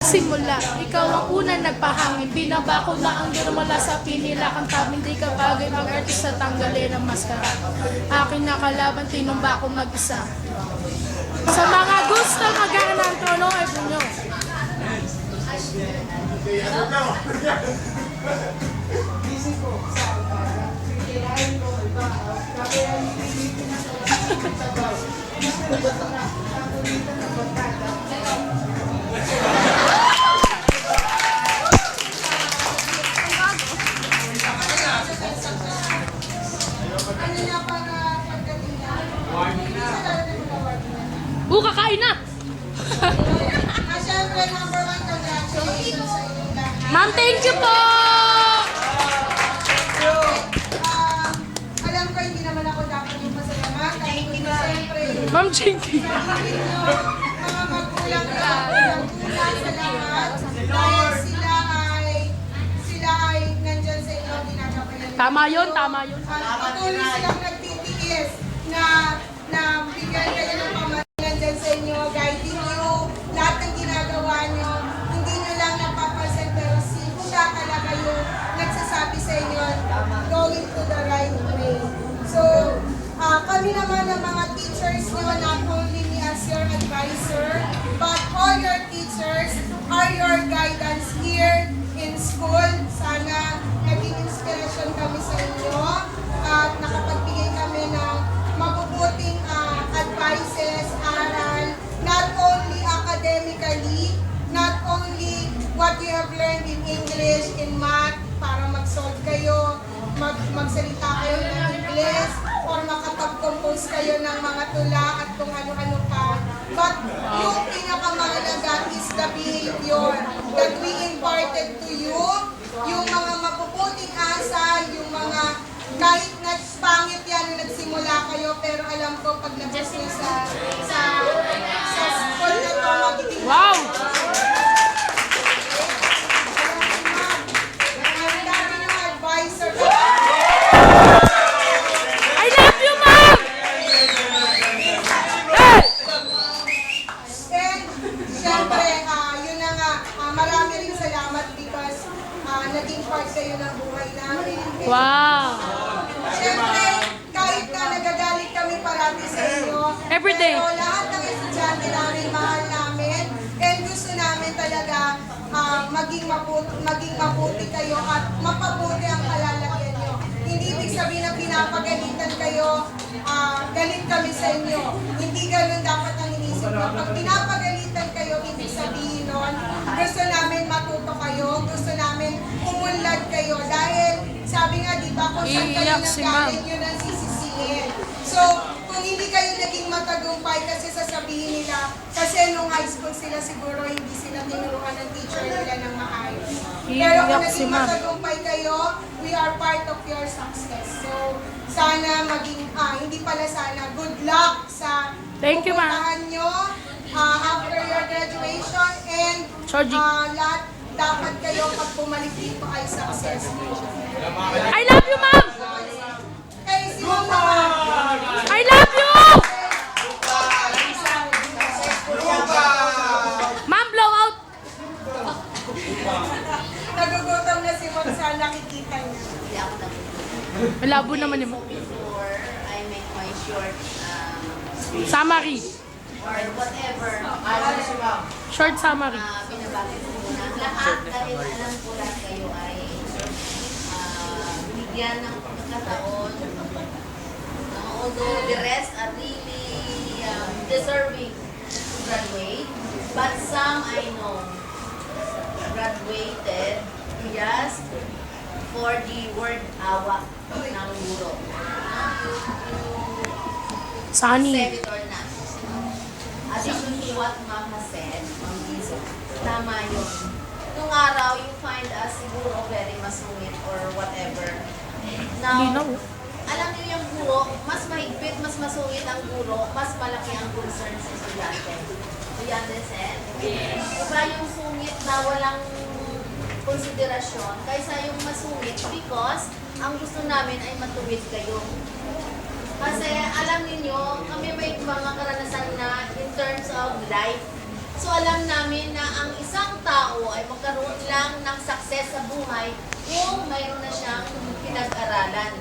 Simula, ikaw ang unang nagpahangin. Binabako na ang dirmala sa pinilakan tabi. Hindi ka bagay mag-artista, tanggalin ang maskara. Akin na kalaban, tinumba ko mag-isa. Sa mga gusto magaan ng trono ay bunyo. Kakain na! Siyempre, number 1, congratulations sa inyong lahat. Ma'am, thank you po! Alam ko, hindi naman ako dapat yung masalamat. Siyempre, Ma'am, thank you. mga magulang na salamat. Dahil sila ay nandyan sa inyo, ginagabayan. Tama yun, tama yun. Patuloy silang nagtitiis na bigyan kayo ng pamahalaan dyan sa inyo, guiding you, lahat ng ginagawa nyo, hindi nyo lang napapansin, pero siya talaga yung nagsasabi sa inyo, going to the right way. So, kami naman ng mga teachers nyo, not only me as your advisor, but all your teachers are your guidance here in school. Sana naging inspiration kami sa inyo at nakapagbigay kami ng mabubuting advices, aral, not only academically, not only what you have learned in English, in math, para mag-solve kayo, magsalita kayo ng English, or makapag-compose kayo ng mga tula at kung ano-ano pa. But yung pinakamahalaga is the behavior that we imparted to you, yung mga mapuputing asa, yung mga kahit pangit yan na nagsimula kayo, pero alam ko pag nabas nyo sa school na to, magiging Wow! ang dami ng advisor. I love you, ma'am! Hey! And, syempre, yun na nga, marami rin salamat because naging part kayo ng buhay namin. Wow! Syempre, kahit na nagagalit kami parati sa inyo, Every day. pero lahat ng estudyante namin, mahal namin, and gusto namin talaga maging mabuti kayo at mapabuti ang kalalagyan nyo. Hindi ibig sabihin na pinapagalitan kayo, galit kami sa inyo. Hindi ganun dapat ang inisip nyo. Pag pinapagalitan kayo, ibig sabihin nun, gusto namin matuto kayo, gusto namin umunlad kayo. Dahil, sabi nga, di ba, kung saan kayo Iiyak si ma'am. nanggaling, yun ang sisisihin. So, kung hindi kayo naging matagumpay kasi sasabihin nila, kasi nung high school sila siguro hindi sila tinuruan ng teacher nila ng maayos. Pero kung Iiyak si naging ma'am. matagumpay kayo, we are part of your success. So, sana maging, hindi pala sana, good luck sa Thank you, ma'am. pupuntahan nyo after your graduation, and Choji. lahat dapat kayo pag bumalik dito ay successful. I love you, ma'am! Kay si Mama. I love you! Ma'am, blow out! Nagugutom na si Mom sa nakikita niya. Malabo naman yun. Before I make my short Summary. or whatever, Short summary. binabati ko muna lahat dahil alam ko lahat kayo ay bigyan ng pagkakataon. Although the rest are really deserving to graduate, but some I know graduated just for the word awa ng guro. Sunny. Said it or not. Addition to what Ma'am has said, Ma'am Gizo, tama yun. Nung araw, you find us siguro very masungit or whatever. Now, Linaw. alam niyo yung guro, mas mahigpit, mas masungit ang guro, mas malaki ang concern sa estudyante. Do you understand? Diba yung sungit na walang konsiderasyon kaysa yung masungit because ang gusto namin ay matuwid kayo. Kasi alam niyo kami may mga karanasan na in terms of life. So alam namin na ang isang tao magkaroon lang ng success sa buhay kung mayroon na siyang pinag-aralan.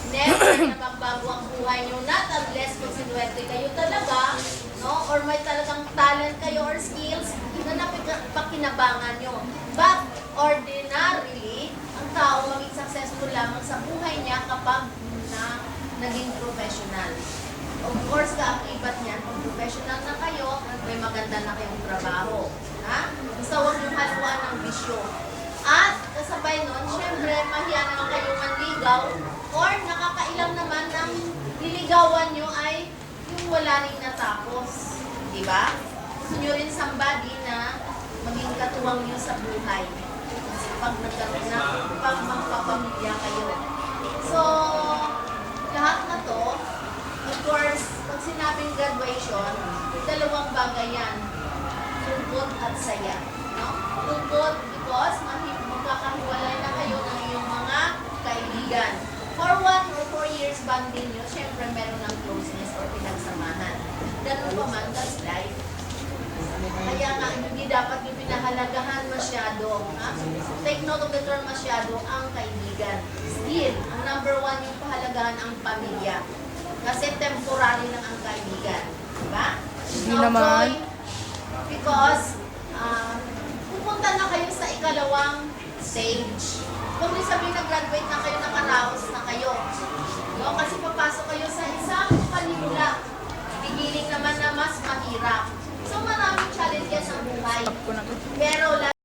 Never na magbago ang buhay niyo, not unless kung sinuwerte kayo talaga, no? Or may talagang talent kayo or skills na napakinabangan niyo. But ordinarily, ang tao maging successful lamang sa buhay niya kapag naging professional. Of course, kaakibat niyan, kung professional na kayo, may maganda na kayong trabaho. Ha? Basta huwag niyong haluan ng bisyo. At kasabay nun, syempre, mahiya naman kayo manligaw or nakakailang naman ng niligawan niyo ay yung wala rin natapos. Diba? Gusto niyo rin somebody na maging katuwang niyo sa buhay. Kasi pag nagkaroon na, pag magpapamilya kayo. So, lahat na to, of course, pag sinabing graduation, dalawang bagay yan. Lungkot at saya. No? Lungkot because magkakahiwalay na kayo ng iyong mga kaibigan. For 1 or 4 years bonding nyo, syempre meron ng closeness or pinagsamahan. Ganun pa man, that's life. Kaya nga, hindi dapat yung pinahalagahan masyado. Ha? Take note of the term masyado, ang kaibigan. Still, ang number 1 yung pahalagahan ang pamilya. Kasi temporary lang ang kaibigan. Diba? Hindi naman. Because, pupunta na kayo sa ikalawang stage. Huwag niyo sabihin na-graduate na kayo, nakaraos na kayo. No? Kasi papasok kayo sa isang panimula. Pigiling naman na mas mahirap. So, maraming challenges ang buhay. Pero,